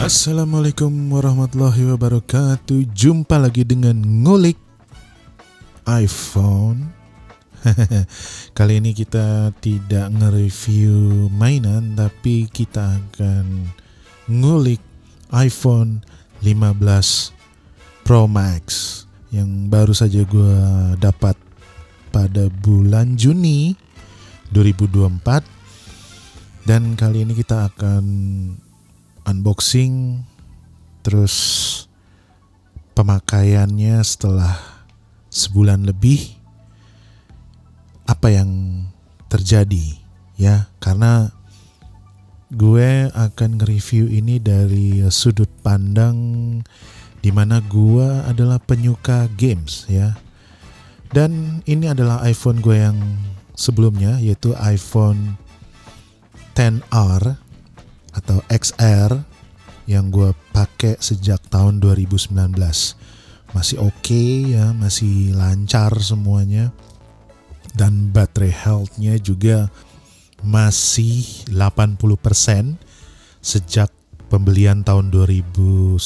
Assalamualaikum warahmatullahi wabarakatuh. Jumpa lagi dengan ngulik iPhone. Kali ini kita tidak nge-review mainan, tapi kita akan ngulik iPhone 15 Pro Max yang baru saja gue dapat pada bulan Juni 2024. Dan kali ini kita akan unboxing, terus pemakaiannya setelah sebulan lebih, apa yang terjadi ya, karena gue akan nge-review ini dari sudut pandang dimana gue adalah penyuka games ya. Dan ini adalah iPhone gue yang sebelumnya, yaitu iPhone XR atau XR yang gue pakai sejak tahun 2019. Masih oke ya, masih lancar semuanya, dan baterai health-nya juga masih 80% sejak pembelian tahun 2019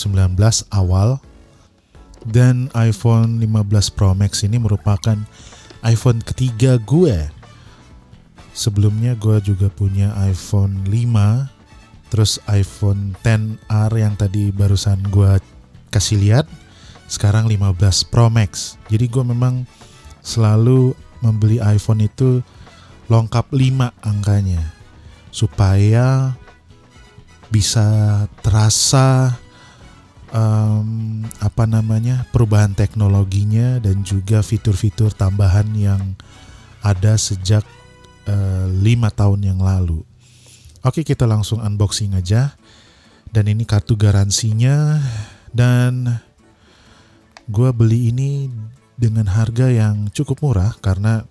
awal. Dan iPhone 15 Pro Max ini merupakan iPhone ketiga gue. Sebelumnya gue juga punya iPhone 5, terus iPhone XR yang tadi barusan gue kasih lihat, sekarang 15 Pro Max. Jadi gue memang selalu membeli iPhone itu lengkap 5 angkanya, supaya bisa terasa perubahan teknologinya dan juga fitur-fitur tambahan yang ada sejak 5 tahun yang lalu. Oke, kita langsung unboxing aja. Dan ini kartu garansinya. Dan gue beli ini dengan harga yang cukup murah, karena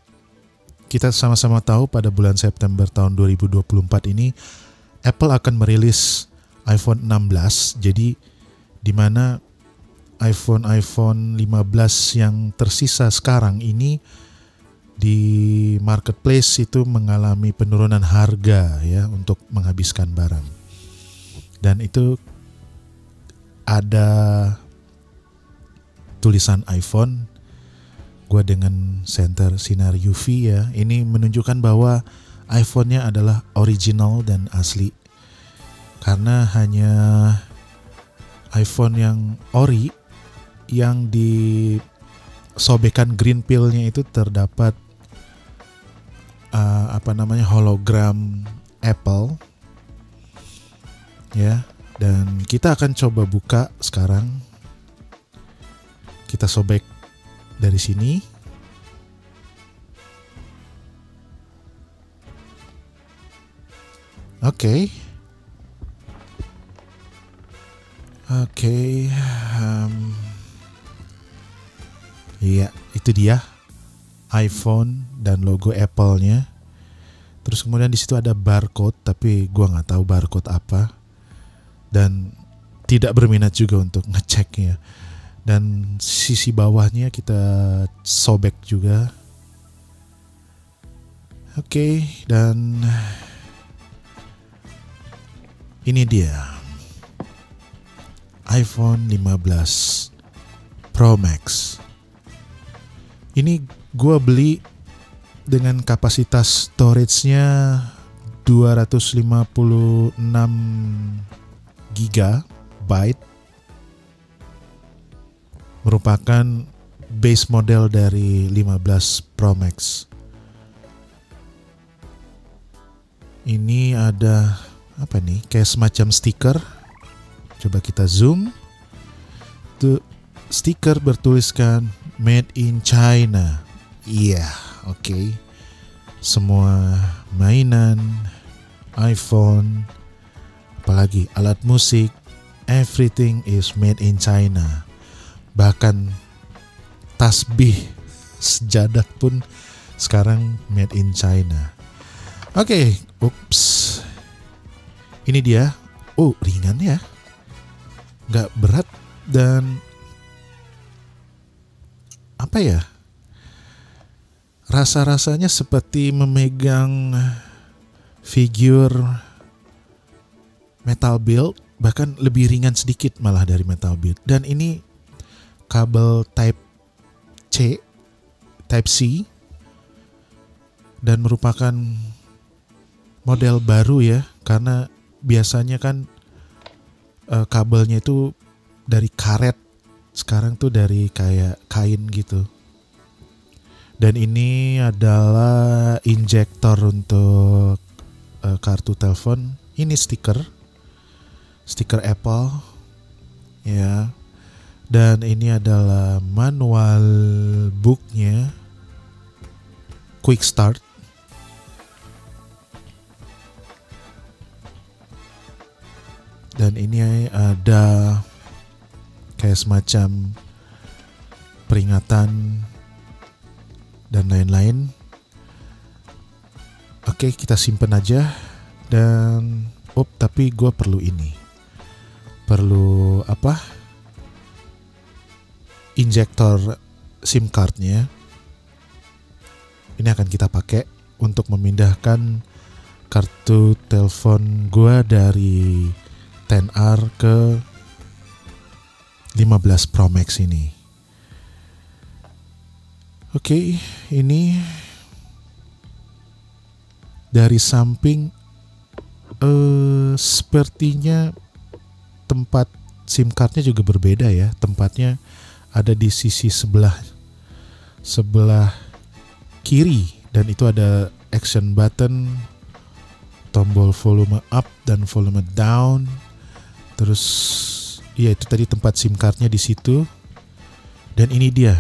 kita sama-sama tahu pada bulan September tahun 2024 ini Apple akan merilis iPhone 16. Jadi dimana iPhone 15 yang tersisa sekarang ini di marketplace itu mengalami penurunan harga ya, untuk menghabiskan barang. Dan itu ada tulisan iPhone, gua dengan senter sinar UV ya. Ini menunjukkan bahwa iPhone-nya adalah original dan asli, karena hanya iPhone yang ori yang di sobekan green pill-nya itu terdapat hologram Apple ya. Dan kita akan coba buka sekarang. Kita sobek dari sini. Oke. Iya, itu dia iPhone dan logo Apple-nya. Terus kemudian di situ ada barcode, tapi gua nggak tahu barcode apa, dan tidak berminat juga untuk ngeceknya. Dan sisi bawahnya kita sobek juga. Oke, dan ini dia iPhone 15 Pro Max. Ini gue beli dengan kapasitas storage-nya 256 GB. Merupakan base model dari 15 Pro Max. Ini ada apa nih? Kayak semacam stiker. Coba kita zoom. Tuh, stiker bertuliskan Made in China. Iya, oke. Semua mainan, iPhone, apalagi alat musik, everything is made in China. Bahkan tasbih, sejadah pun sekarang made in China. Oke, ups. Ini dia. Oh, ringan ya. Gak berat dan apa ya, rasa-rasanya seperti memegang figur Metal Build bahkan lebih ringan sedikit malah dari Metal Build. Dan ini kabel Type C, dan merupakan model baru ya, karena biasanya kan kabelnya itu dari karet, sekarang tuh dari kayak kain gitu. Dan ini adalah injektor untuk kartu telepon. Ini stiker Apple ya. Dan ini adalah manual booknya, Quick Start. Dan ini ada kayak semacam peringatan dan lain-lain. Oke, kita simpen aja. Dan tapi gue perlu ini. Perlu apa? Injektor SIM cardnya. Ini akan kita pakai untuk memindahkan kartu telepon gue dari XR ke 15 Pro Max ini. Oke, ini dari samping sepertinya tempat SIM cardnya juga berbeda ya. Tempatnya ada di sisi sebelah kiri, dan itu ada action button, tombol volume up dan volume down. Terus ya itu tadi tempat SIM cardnya di situ. Dan ini dia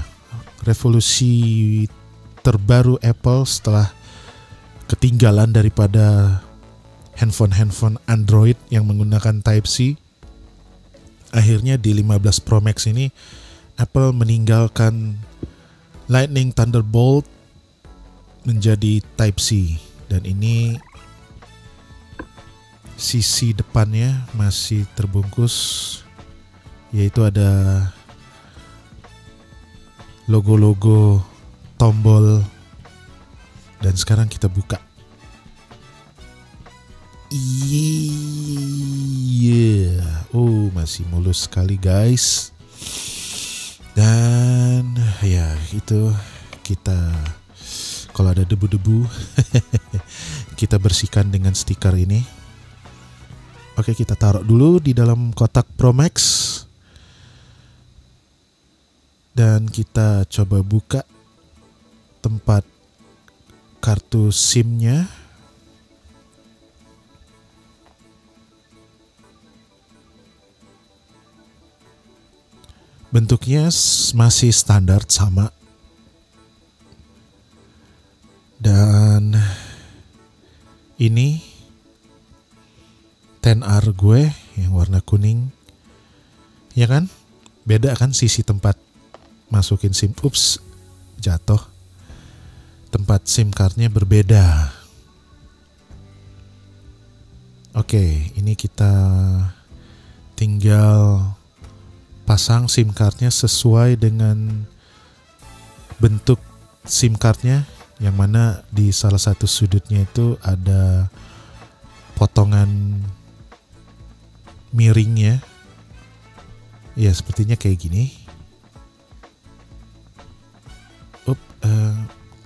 revolusi terbaru Apple setelah ketinggalan daripada handphone Android yang menggunakan Type-C. Akhirnya di 15 Pro Max ini Apple meninggalkan Lightning Thunderbolt menjadi Type-C. Dan ini sisi depannya masih terbungkus, yaitu ada logo-logo tombol. Dan sekarang kita buka. Iya, masih mulus sekali guys. Dan ya itu, kita kalau ada debu-debu kita bersihkan dengan stiker ini. Oke, kita taruh dulu di dalam kotak Pro Max. Dan kita coba buka tempat kartu SIM-nya. Bentuknya masih standar sama. Dan ini XR gue yang warna kuning. Ya kan? Beda kan sisi tempat masukin SIM. Ups, jatuh. Tempat SIM cardnya berbeda. Oke, ini kita tinggal pasang SIM cardnya sesuai dengan bentuk SIM cardnya, yang mana di salah satu sudutnya itu ada potongan miringnya. Ya, sepertinya kayak gini.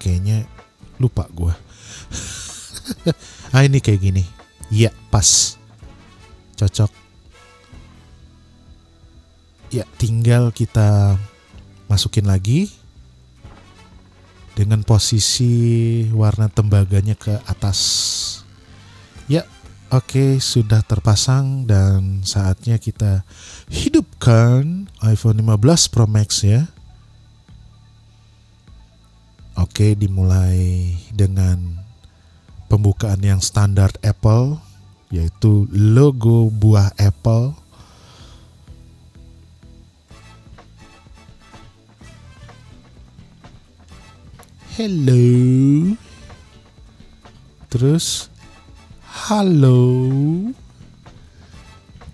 Kayaknya lupa gue. Ini kayak gini. Iya, pas. Cocok. Ya, tinggal kita masukin lagi dengan posisi warna tembaganya ke atas. Ya, oke, sudah terpasang dan saatnya kita hidupkan iPhone 15 Pro Max ya. Oke, dimulai dengan pembukaan yang standar Apple, yaitu logo buah Apple. Hello. Terus halo.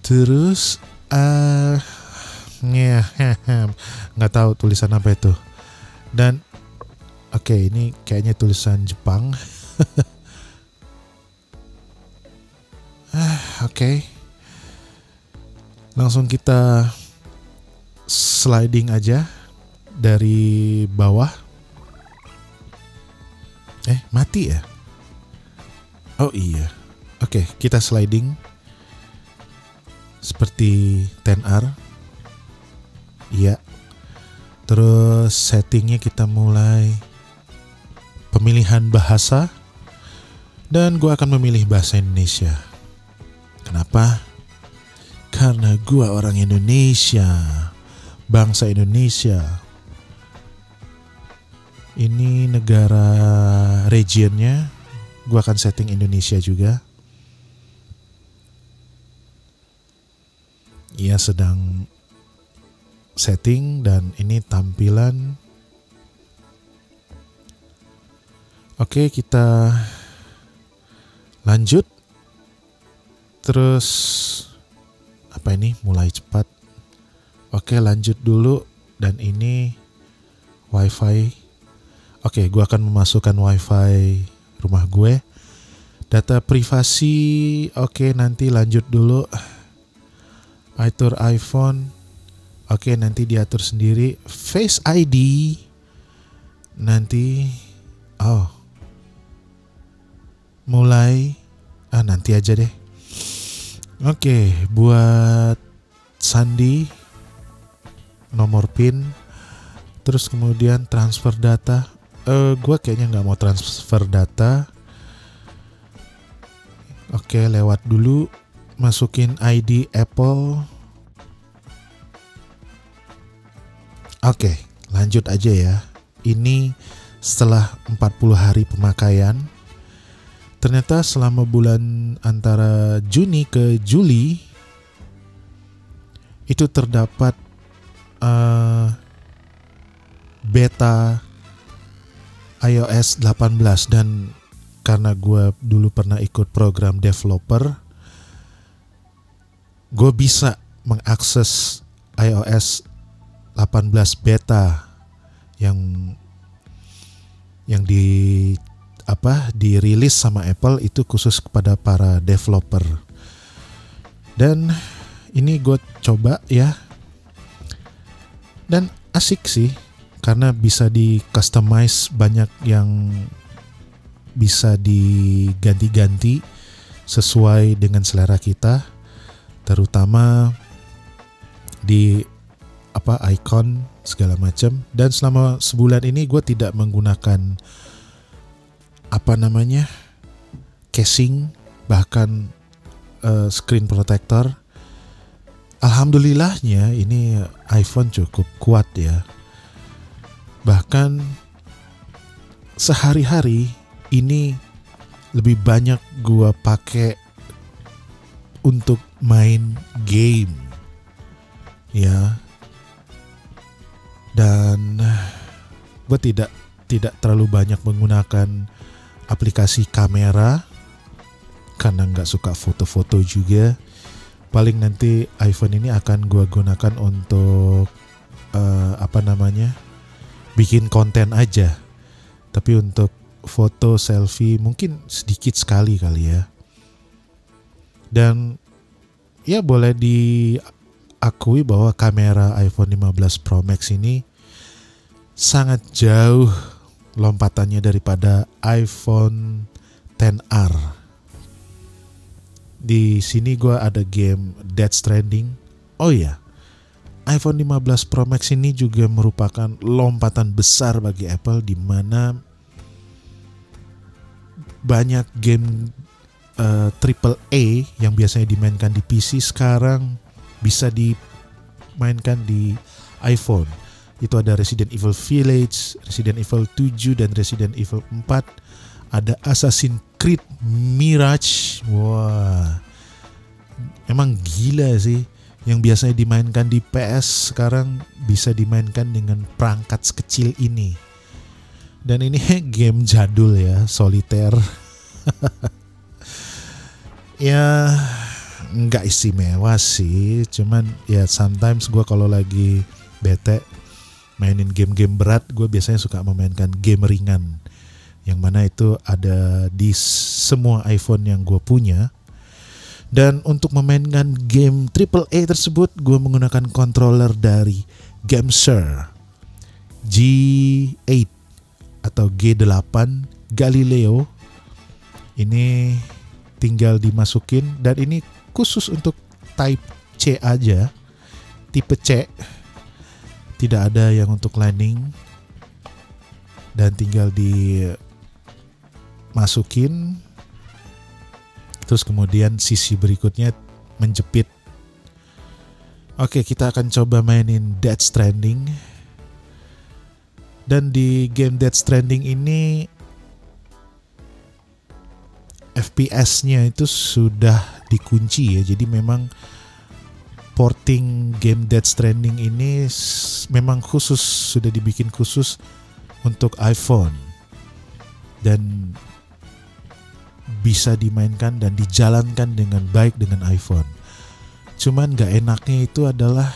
Terus nggak tahu tulisan apa itu. Dan oke, ini kayaknya tulisan Jepang. Oke. Langsung kita sliding aja dari bawah. Mati ya? Oh iya. Oke, kita sliding seperti 10R. Iya. Terus settingnya kita mulai pemilihan bahasa. Dan gue akan memilih bahasa Indonesia. Kenapa? Karena gue orang Indonesia. Bangsa Indonesia. Ini negara regionnya. Gue akan setting Indonesia juga. Ia sedang setting dan ini tampilan. Oke, kita lanjut. Terus apa ini? Mulai cepat. Oke, lanjut dulu. Dan ini WiFi. Oke, gue akan memasukkan WiFi rumah gue. Data privasi. Oke, nanti lanjut dulu. Atur iPhone. Oke, nanti diatur sendiri. Face ID. Nanti mulai nanti aja deh. Oke, buat sandi, nomor PIN, terus kemudian transfer data. Gue kayaknya nggak mau transfer data. Oke, lewat dulu. Masukin ID Apple. Oke, lanjut aja ya. Ini setelah 40 hari pemakaian. Ternyata selama bulan antara Juni ke Juli itu terdapat beta iOS 18, dan karena gue dulu pernah ikut program developer, gue bisa mengakses iOS 18 beta yang dirilis sama Apple itu khusus kepada para developer. Dan ini gue coba ya. Dan asik sih karena bisa di customize, banyak yang bisa diganti-ganti sesuai dengan selera kita, terutama di icon segala macam. Dan selama sebulan ini gue tidak menggunakan casing, bahkan screen protector. Alhamdulillahnya ini iPhone cukup kuat ya. Bahkan sehari-hari ini lebih banyak gua pakai untuk main game ya. Dan gue tidak terlalu banyak menggunakan aplikasi kamera karena nggak suka foto-foto juga. Paling nanti iPhone ini akan gue gunakan untuk bikin konten aja. Tapi untuk foto, selfie mungkin sedikit sekali kali ya. Dan ya boleh diakui bahwa kamera iPhone 15 Pro Max ini sangat jauh lompatannya daripada iPhone XR. Di sini gue ada game Death Stranding. Oh ya, iPhone 15 Pro Max ini juga merupakan lompatan besar bagi Apple, di mana banyak game AAA yang biasanya dimainkan di PC sekarang bisa dimainkan di iPhone. Itu ada Resident Evil Village, Resident Evil 7 dan Resident Evil 4. Ada Assassin's Creed Mirage. Wah, emang gila sih. Yang biasanya dimainkan di PS sekarang bisa dimainkan dengan perangkat sekecil ini. Dan ini game jadul ya, soliter. Ya nggak istimewa sih, cuman ya sometimes gue kalau lagi bete mainin game-game berat, gue biasanya suka memainkan game ringan, yang mana itu ada di semua iPhone yang gue punya. Dan untuk memainkan game AAA tersebut, gue menggunakan controller dari Gamester G8 atau G8 Galileo. Ini tinggal dimasukin, dan ini khusus untuk type C aja, tipe C. Tidak ada yang untuk landing, dan tinggal dimasukin. Terus kemudian sisi berikutnya menjepit. Oke, kita akan coba mainin Death Stranding. Dan di game Death Stranding ini FPS-nya itu sudah dikunci ya. Jadi memang porting game Death Stranding ini memang khusus, sudah dibikin khusus untuk iPhone. Dan bisa dimainkan dan dijalankan dengan baik dengan iPhone. Cuman gak enaknya itu adalah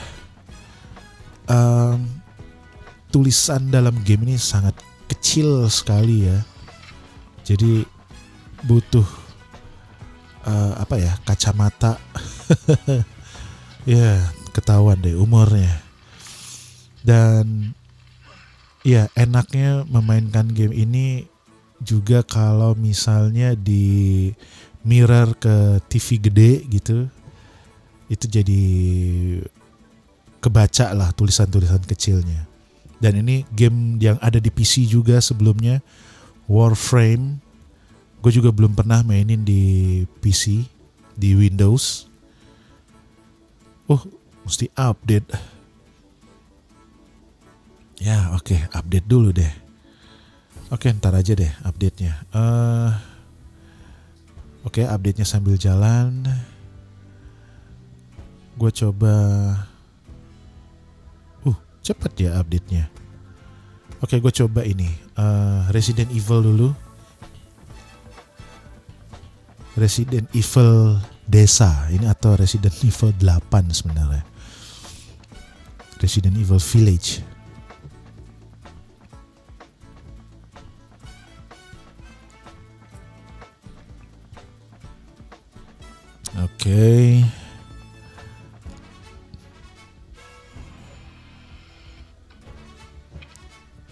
tulisan dalam game ini sangat kecil sekali ya. Jadi butuh kacamata. Ya, ketahuan deh umurnya. Dan ya, enaknya memainkan game ini juga kalau misalnya di mirror ke TV gede gitu, itu jadi kebaca lah tulisan-tulisan kecilnya. Dan ini game yang ada di PC juga sebelumnya, Warframe. Gue juga belum pernah mainin di PC, di Windows. Mesti update. Ya, oke, update dulu deh. Oke, ntar aja deh update-nya. Oke, update-nya sambil jalan. Gue coba. Cepet ya update-nya. Oke, gue coba ini. Resident Evil dulu. Resident Evil Desa ini, atau Resident Evil 8 sebenarnya. Resident Evil Village. Oke.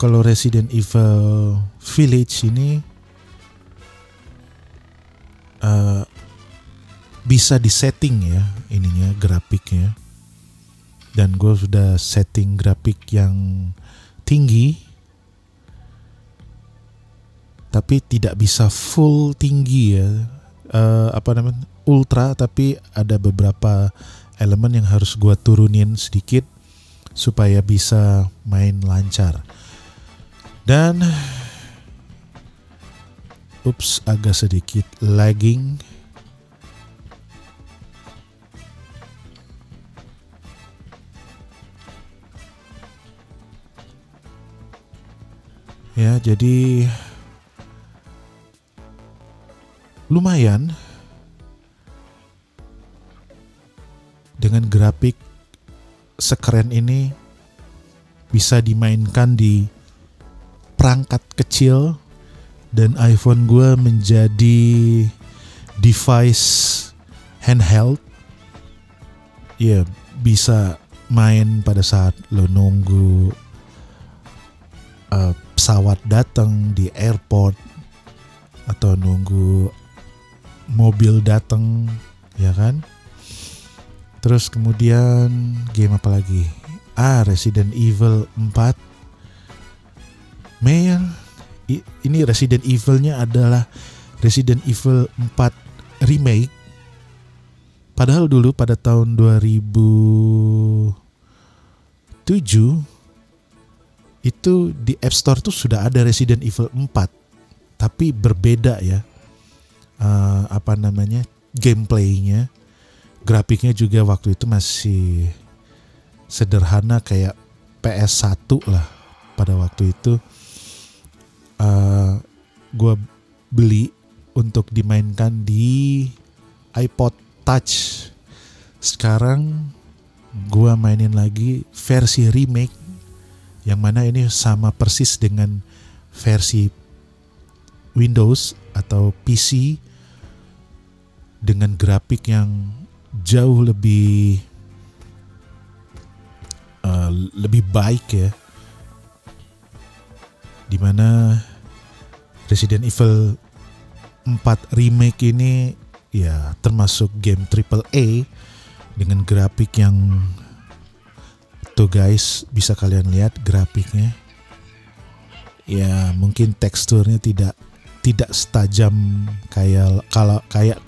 Kalau Resident Evil Village ini bisa disetting ya ininya, grafiknya. Dan gue sudah setting grafik yang tinggi, tapi tidak bisa full tinggi ya, ultra, tapi ada beberapa elemen yang harus gue turunin sedikit supaya bisa main lancar. Dan agak sedikit lagging. Ya, jadi lumayan dengan grafik sekeren ini, bisa dimainkan di perangkat kecil, dan iPhone gue menjadi device handheld. Ya, bisa main pada saat lo nunggu pesawat datang di airport, atau nunggu mobil datang, ya kan? Terus kemudian game apa lagi? Resident Evil 4. Ini Resident Evil-nya adalah Resident Evil 4 remake. Padahal dulu pada tahun 2007 itu di App Store tuh sudah ada Resident Evil 4, tapi berbeda ya, gameplaynya, grafiknya juga waktu itu masih sederhana kayak PS1 lah pada waktu itu. Gue beli untuk dimainkan di iPod Touch. Sekarang gue mainin lagi versi remake, yang mana ini sama persis dengan versi Windows atau PC. dengan grafik yang jauh lebih baik ya, dimana Resident Evil 4 Remake ini ya termasuk game AAA dengan grafik yang tuh guys, bisa kalian lihat grafiknya ya, mungkin teksturnya tidak setajam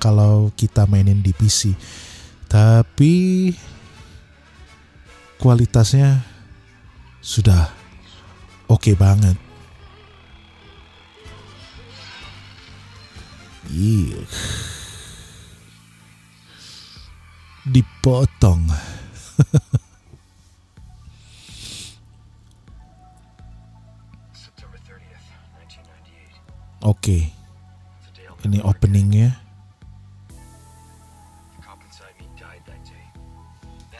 kalau kita mainin di PC, tapi kualitasnya sudah oke banget. Dipotong. Oke, ini openingnya.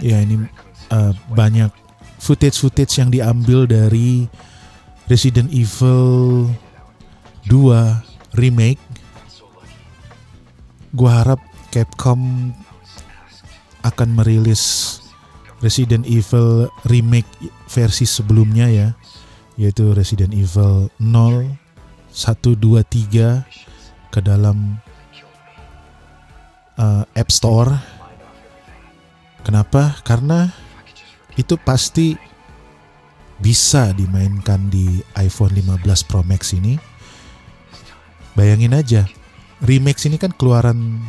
Ya, ini banyak footage yang diambil dari Resident Evil 2 Remake. Gua harap Capcom akan merilis Resident Evil Remake versi sebelumnya ya, yaitu Resident Evil 0, 1, 2, 3 ke dalam App Store. Kenapa? Karena itu pasti bisa dimainkan di iPhone 15 Pro Max ini. Bayangin aja, Remake ini kan keluaran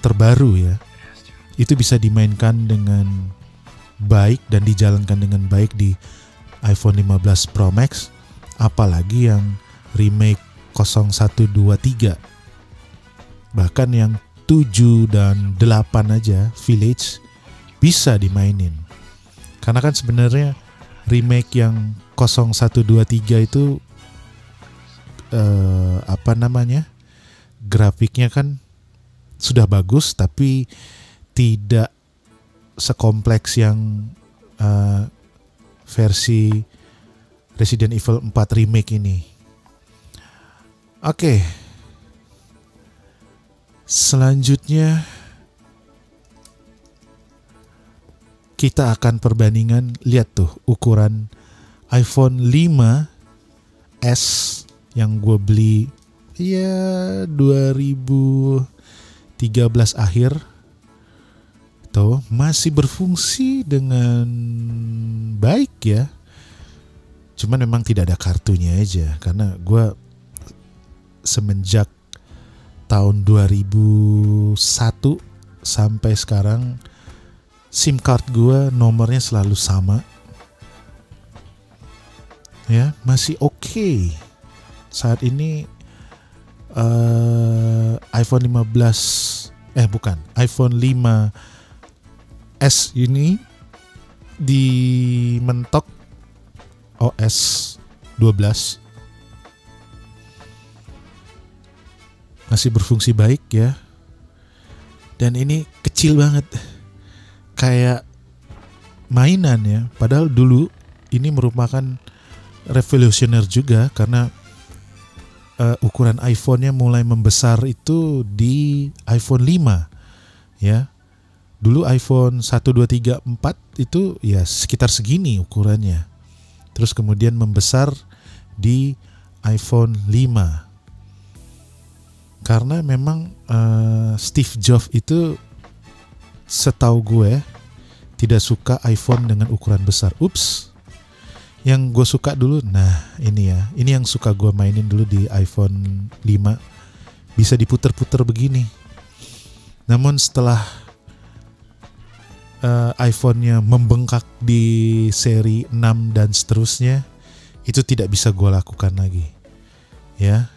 terbaru ya. Itu bisa dimainkan dengan baik dan dijalankan dengan baik di iPhone 15 Pro Max, apalagi yang Remake 0123. Bahkan yang 7 dan 8 aja, Village, bisa dimainin. Karena kan sebenarnya remake yang 0123 itu grafiknya kan sudah bagus, tapi tidak sekompleks yang versi Resident Evil 4 Remake ini. Oke. Selanjutnya kita akan perbandingan, lihat tuh ukuran iPhone 5s yang gue beli ya 2013 akhir. Tuh masih berfungsi dengan baik ya. Cuman memang tidak ada kartunya aja, karena gue semenjak tahun 2001 sampai sekarang SIM card gue nomornya selalu sama. Ya, masih oke. Saat ini iPhone 5s ini dimentok OS 12. Masih berfungsi baik ya. Dan ini kecil banget, kayak mainan ya. Padahal dulu ini merupakan revolusioner juga, karena ukuran iPhone-nya mulai membesar itu di iPhone 5 ya. Dulu iPhone 1, 2, 3, 4 itu ya sekitar segini ukurannya. Terus kemudian membesar di iPhone 5. Karena memang Steve Jobs itu setahu gue tidak suka iPhone dengan ukuran besar. Ups. Yang gue suka dulu, nah ini ya. Ini yang suka gue mainin dulu di iPhone 5. Bisa diputer-puter begini. Namun setelah iPhone-nya membengkak di seri 6 dan seterusnya, itu tidak bisa gue lakukan lagi. Ya.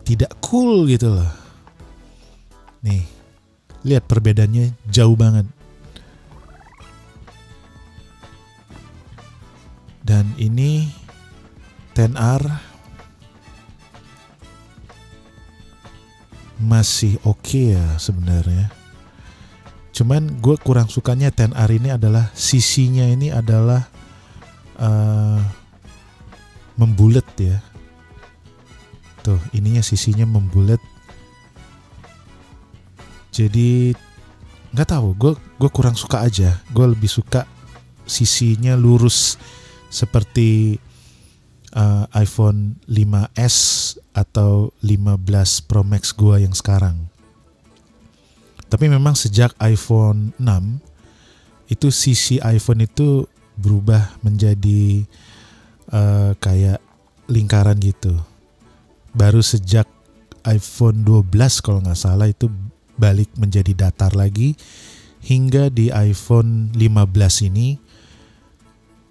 Tidak cool gitu loh. Nih, lihat perbedaannya jauh banget. Dan ini XR masih oke ya sebenarnya. Cuman gue kurang sukanya XR ini adalah sisinya ini adalah membulet ya. Tuh, ininya sisinya membulet. Jadi nggak tahu, gue kurang suka aja. Gue lebih suka sisinya lurus seperti iPhone 5s atau 15 Pro Max gue yang sekarang. Tapi memang sejak iPhone 6 itu sisi iPhone itu berubah menjadi kayak lingkaran gitu. Baru sejak iPhone 12 kalau nggak salah itu balik menjadi datar lagi, hingga di iPhone 15 ini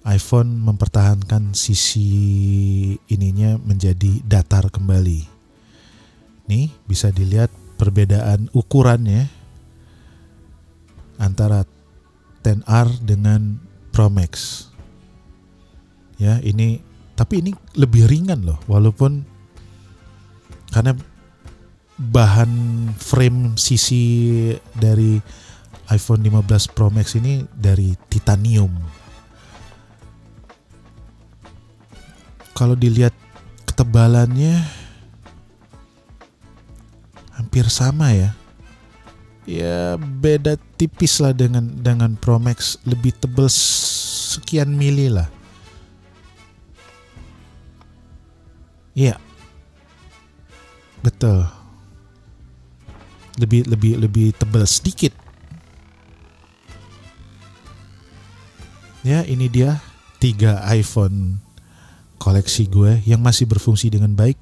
iPhone mempertahankan sisi ininya menjadi datar kembali. Nih bisa dilihat perbedaan ukurannya antara XR dengan Pro Max. Ya, tapi ini lebih ringan loh, walaupun karena bahan frame sisi dari iPhone 15 Pro Max ini dari titanium. Kalau dilihat ketebalannya hampir sama ya. Ya beda tipis lah dengan Pro Max, lebih tebal sekian mili lah. Iya. Betul. Lebih tebal sedikit. Ya, ini dia 3 iPhone koleksi gue yang masih berfungsi dengan baik.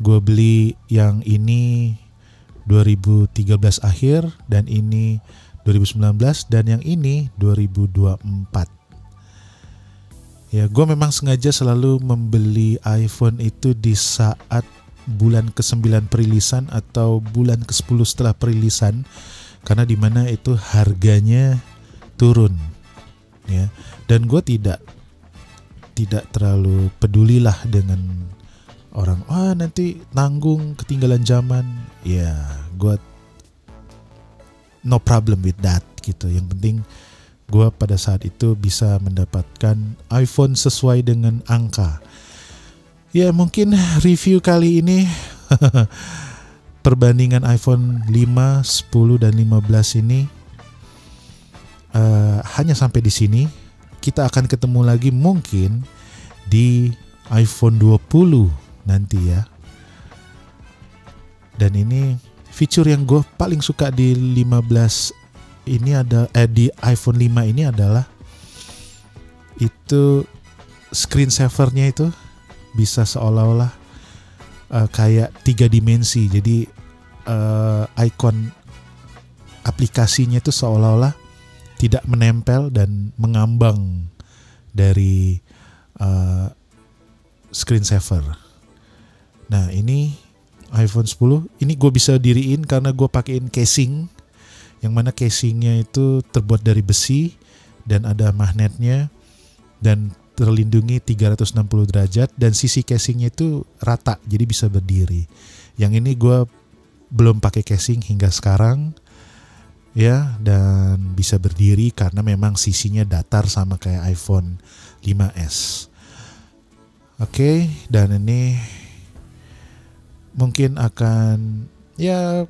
Gue beli yang ini 2013 akhir, dan ini 2019, dan yang ini 2024. Ya, gue memang sengaja selalu membeli iPhone itu di saat bulan ke-9 perilisan atau bulan ke-10 setelah perilisan, karena dimana itu harganya turun. Ya, dan gue tidak terlalu pedulilah dengan orang nanti tanggung ketinggalan zaman. Ya, gue no problem with that gitu. Yang penting gue pada saat itu bisa mendapatkan iPhone sesuai dengan angka. Ya, mungkin review kali ini perbandingan iPhone 5, 10 dan 15 ini hanya sampai di sini. Kita akan ketemu lagi mungkin di iPhone 20 nanti ya. Dan ini fitur yang gue paling suka di 15 ini di iPhone 5 ini adalah itu screen savernya itu bisa seolah-olah kayak 3 dimensi. Jadi icon aplikasinya itu seolah-olah tidak menempel dan mengambang dari screen saver. Nah, ini iPhone 10 ini gue bisa diriin karena gue pakein casing, yang mana casingnya itu terbuat dari besi dan ada magnetnya dan terlindungi 360 derajat, dan sisi casingnya itu rata jadi bisa berdiri. Yang ini gue belum pakai casing hingga sekarang ya, dan bisa berdiri karena memang sisinya datar sama kayak iPhone 5s. Oke, dan ini mungkin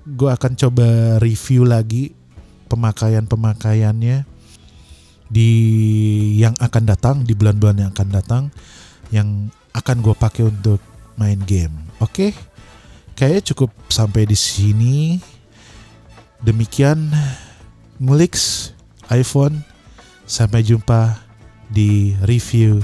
gue akan coba review lagi pemakaiannya di yang akan datang, di bulan-bulan yang akan datang, yang akan gue pakai untuk main game. Oke, kayaknya cukup sampai di sini. Demikian ngulik iPhone. Sampai jumpa di review